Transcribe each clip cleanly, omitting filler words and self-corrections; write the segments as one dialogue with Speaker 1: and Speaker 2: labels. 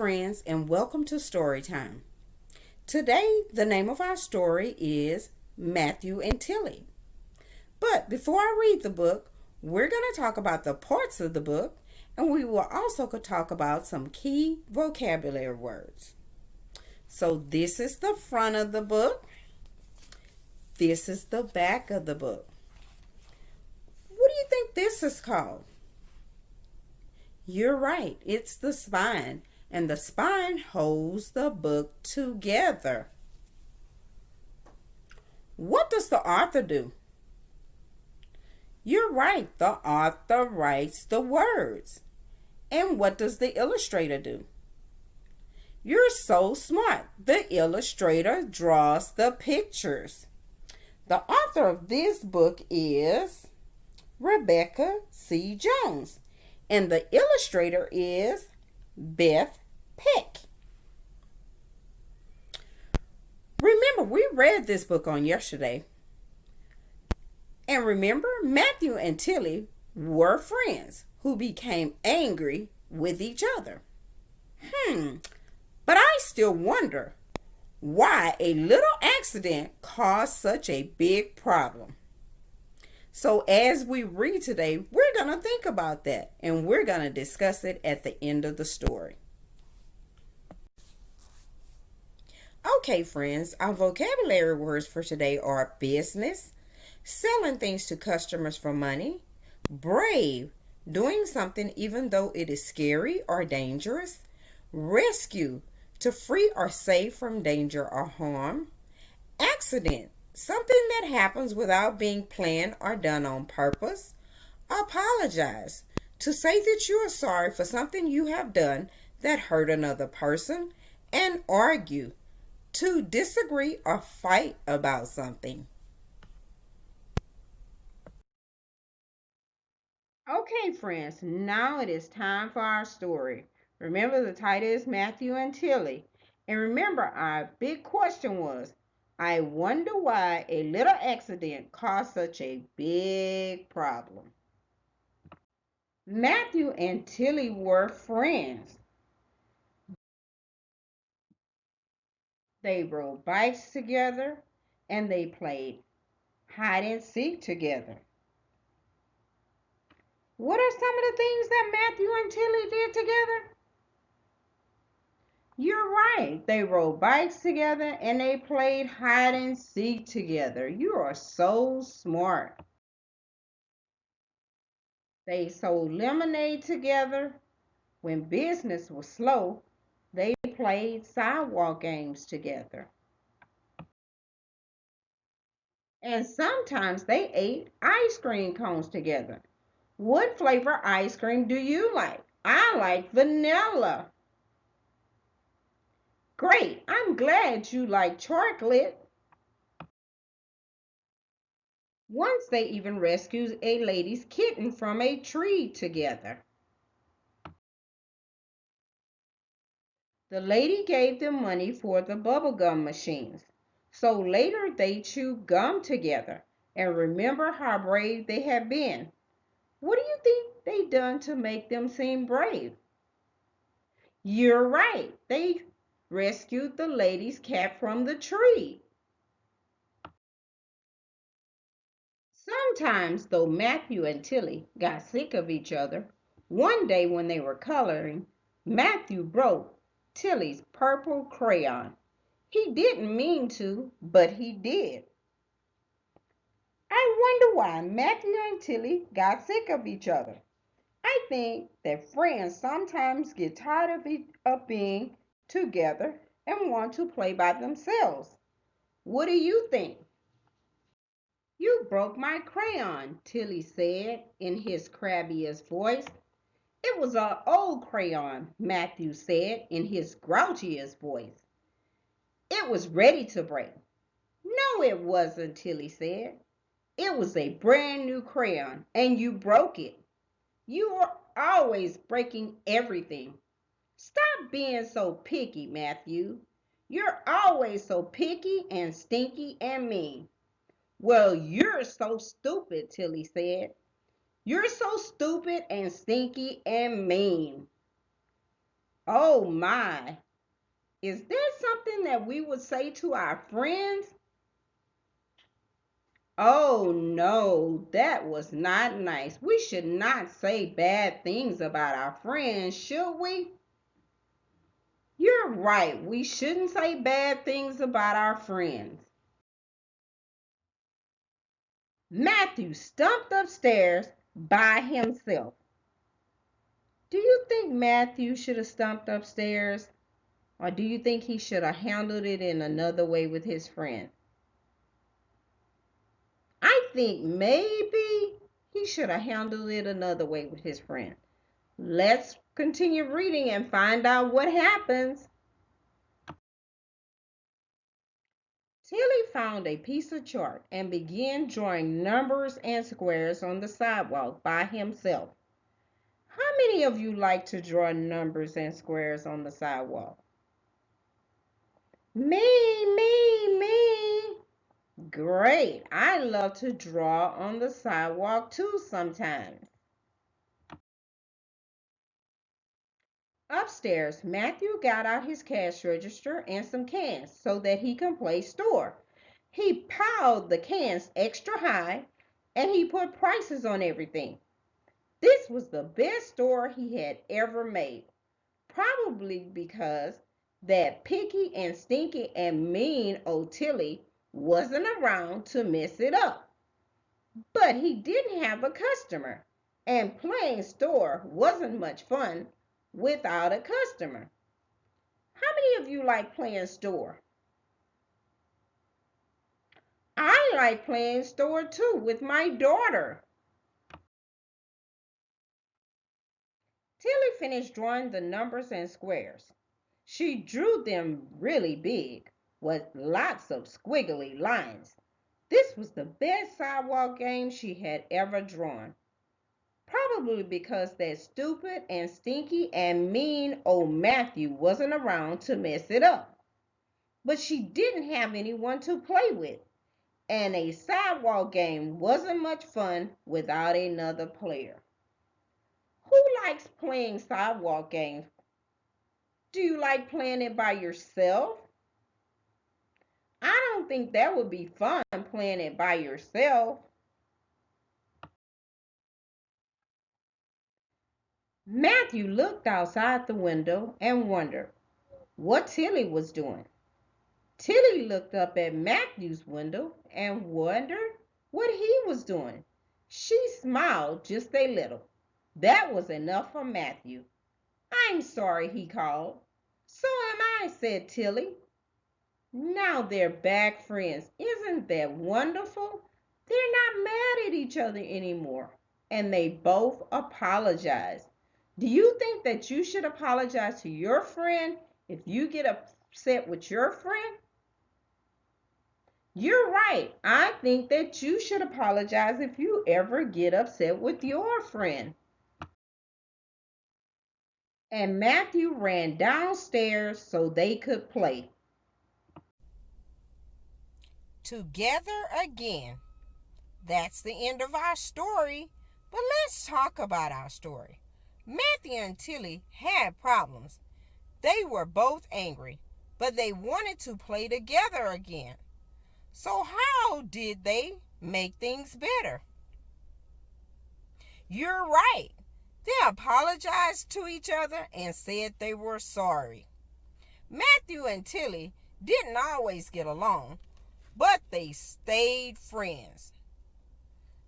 Speaker 1: friends, and welcome to Story Time. Today, the name of our story is Matthew and Tilly. But before I read the book, we're going to talk about the parts of the book, and we will also talk about some key vocabulary words. So, this is the front of the book. This is the back of the book. What do you think this is called? You're right, it's the spine, and the spine holds the book together. What does the author do? You're right, the author writes the words. And what does the illustrator do? You're so smart, the illustrator draws the pictures. The author of this book is Rebecca C. Jones, and the illustrator is Beth Peck. Remember, we read this book on yesterday. And remember, Matthew and Tilly were friends who became angry with each other. But I still wonder why a little accident caused such a big problem. So as we read today, we're going to think about that and we're going to discuss it at the end of the story. Okay, friends, our vocabulary words for today are business, selling things to customers for money, brave, doing something even though it is scary or dangerous, rescue, to free or save from danger or harm, accident, something that happens without being planned or done on purpose, apologize, to say that you are sorry for something you have done that hurt another person, and argue, to disagree or fight about something. Okay, friends, now it is time for our story. Remember, the title is Matthew and Tilly. And remember, our big question was, I wonder why a little accident caused such a big problem. Matthew and Tilly were friends. They rode bikes together and they played hide and seek together. What are some of the things that Matthew and Tilly did together? You're right. They rode bikes together and they played hide and seek together. You are so smart. They sold lemonade together. When business was slow, they played sidewalk games together. And sometimes they ate ice cream cones together. What flavor ice cream do you like? I like vanilla. Great, I'm glad you like chocolate. Once they even rescued a lady's kitten from a tree together. The lady gave them money for the bubblegum machines. So later they chewed gum together. And remember how brave they had been. What do you think they done to make them seem brave? You're right. They rescued the lady's cat from the tree. Sometimes, though Matthew and Tilly got sick of each other, one day when they were coloring, Matthew broke Tilly's purple crayon. He didn't mean to, but he did. I wonder why Matthew and Tilly got sick of each other. I think that friends sometimes get tired of being together and want to play by themselves. What do you think? You broke my crayon, Tilly said in his crabbiest voice. It was an old crayon, Matthew said in his grouchiest voice. It was ready to break. No, it wasn't, Tilly said. It was a brand new crayon, and you broke it. You are always breaking everything. Stop being so picky, Matthew. You're always so picky and stinky and mean. Well, you're so stupid, Tilly said. You're so stupid and stinky and mean. Oh my. Is there something that we would say to our friends? Oh no, that was not nice. We should not say bad things about our friends, should we? You're right. We shouldn't say bad things about our friends. Matthew stumped upstairs by himself. Do you think Matthew should have stumped upstairs? Or do you think he should have handled it in another way with his friend? I think maybe he should have handled it another way with his friend. Let's continue reading and find out what happens. Tilly found a piece of chart and began drawing numbers and squares on the sidewalk by himself. How many of you like to draw numbers and squares on the sidewalk? Me. Great. I love to draw on the sidewalk too sometimes. Upstairs, Matthew got out his cash register and some cans so that he can play store. He piled the cans extra high and he put prices on everything. This was the best store he had ever made, probably because that picky and stinky and mean old Tilly wasn't around to mess it up. But he didn't have a customer, and playing store wasn't much fun without a customer. How many of you like playing store? I like playing store too with my daughter. Tilly finished drawing the numbers and squares. She drew them really big with lots of squiggly lines. This was the best sidewalk game she had ever drawn. Probably because that stupid and stinky and mean old Matthew wasn't around to mess it up. But she didn't have anyone to play with, and a sidewalk game wasn't much fun without another player. Who likes playing sidewalk games? Do you like playing it by yourself? I don't think that would be fun playing it by yourself. Matthew looked outside the window and wondered what Tilly was doing. Tilly looked up at Matthew's window and wondered what he was doing. She smiled just a little. That was enough for Matthew. I'm sorry, he called. So am I, said Tilly. Now they're back friends. Isn't that wonderful? They're not mad at each other anymore. And they both apologized. Do you think that you should apologize to your friend if you get upset with your friend? You're right. I think that you should apologize if you ever get upset with your friend. And Matthew ran downstairs so they could play. Together again. That's the end of our story. But let's talk about our story. Matthew and Tilly had problems. They were both angry, but they wanted to play together again. So, how did they make things better? You're right. They apologized to each other and said they were sorry. Matthew and Tilly didn't always get along, but they stayed friends.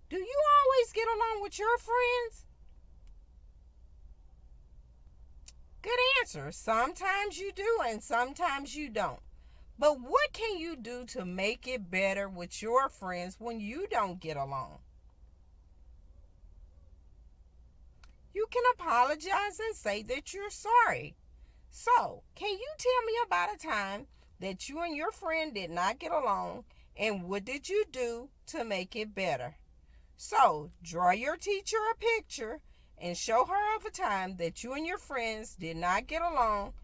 Speaker 1: Do you always get along with your friends? Good answer. Sometimes you do and sometimes you don't. But what can you do to make it better with your friends when you don't get along? You can apologize and say that you're sorry. So, can you tell me about a time that you and your friend did not get along and what did you do to make it better? So, draw your teacher a picture and show her of a time that you and your friends did not get along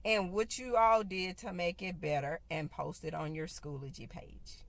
Speaker 1: and what you all did to make it better and post it on your Schoology page.